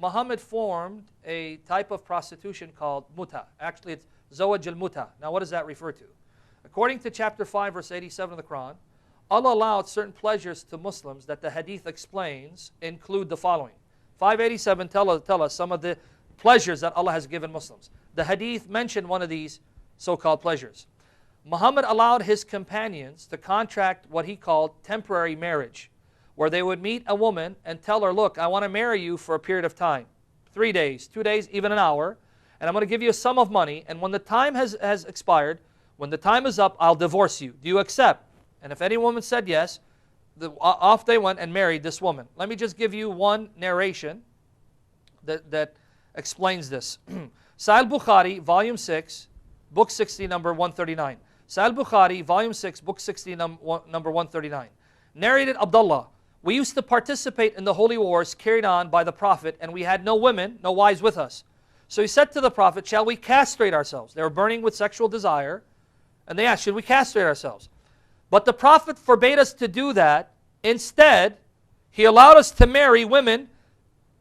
Muhammad formed a type of prostitution called Mut'ah. Actually, it's Zawaj al-Mut'ah. Now, what does that refer to? According to chapter 5, verse 87 of the Quran, Allah allowed certain pleasures to Muslims that the hadith explains include the following. 587 tell us some of the pleasures that Allah has given Muslims. The hadith mentioned one of these so-called pleasures. Muhammad allowed his companions to contract what he called temporary marriage, where they would meet a woman and tell her, look, I want to marry you for a period of time, 3 days, 2 days, even an hour, and I'm going to give you a sum of money, and when the time has expired, when the time is up, I'll divorce you. Do you accept? And if any woman said yes, off they went and married this woman. Let me just give you one narration that explains this. Sahih Bukhari, volume 6, book 60, number 139. Sahih Bukhari, volume 6, book 60, number 139. Narrated Abdullah, we used to participate in the holy wars carried on by the Prophet, and we had no women, no wives with us. So he said to the Prophet, shall we castrate ourselves? They were burning with sexual desire, and they asked, should we castrate ourselves? But the Prophet forbade us to do that. Instead, he allowed us to marry women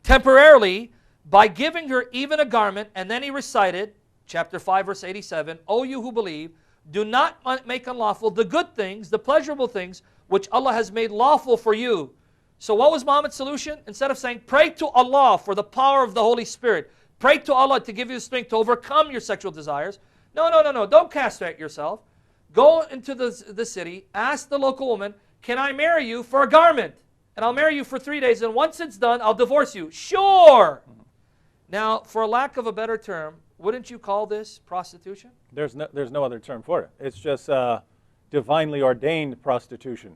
temporarily by giving her even a garment, and then he recited, chapter 5, verse 87, O you who believe, do not make unlawful the good things, the pleasurable things, which Allah has made lawful for you. So what was Muhammad's solution? Instead of saying, pray to Allah for the power of the Holy Spirit, pray to Allah to give you the strength to overcome your sexual desires. No, don't castrate yourself. Go into the city, ask the local woman, can I marry you for a garment? And I'll marry you for 3 days, and once it's done, I'll divorce you. Sure! Now, for lack of a better term, wouldn't you call this prostitution? There's no other term for it. It's just divinely ordained prostitution.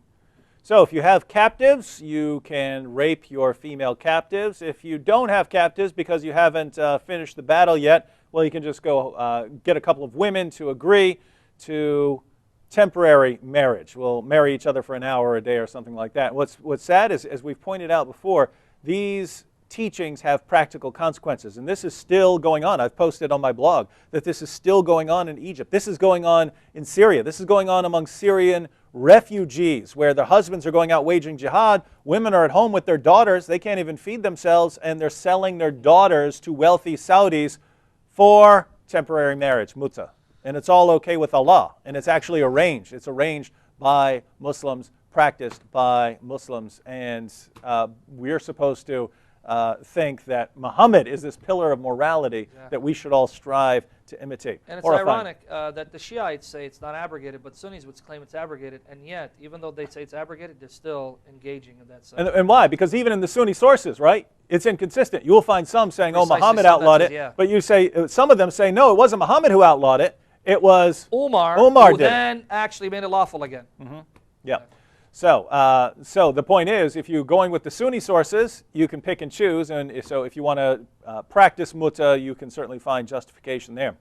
So if you have captives, you can rape your female captives. If you don't have captives because you haven't finished the battle yet, well, you can just go get a couple of women to agree to temporary marriage. We'll marry each other for an hour or a day or something like that. What's sad is, as we've pointed out before, these teachings have practical consequences, and this is still going on. I've posted on my blog that this is still going on in Egypt. This is going on in Syria. This is going on among Syrian refugees, where their husbands are going out waging jihad. Women are at home with their daughters. They can't even feed themselves, and they're selling their daughters to wealthy Saudis for temporary marriage, Mut'ah. And it's all okay with Allah, and it's actually arranged. It's arranged by Muslims, practiced by Muslims, and we're supposed to think that Muhammad is this pillar of morality that we should all strive to imitate. And it's ironic that the Shiites say it's not abrogated, but Sunnis would claim it's abrogated, and yet, even though they say it's abrogated, they're still engaging in that side. And why? Because even in the Sunni sources, right, it's inconsistent. You will find some saying, oh, Muhammad outlawed it, but you say, some of them say, no, it wasn't Muhammad who outlawed it, it was Umar who did then actually made it lawful again. Yeah. So the point is, if you're going with the Sunni sources, you can pick and choose, and so if you want to practice Mut'ah, you can certainly find justification there.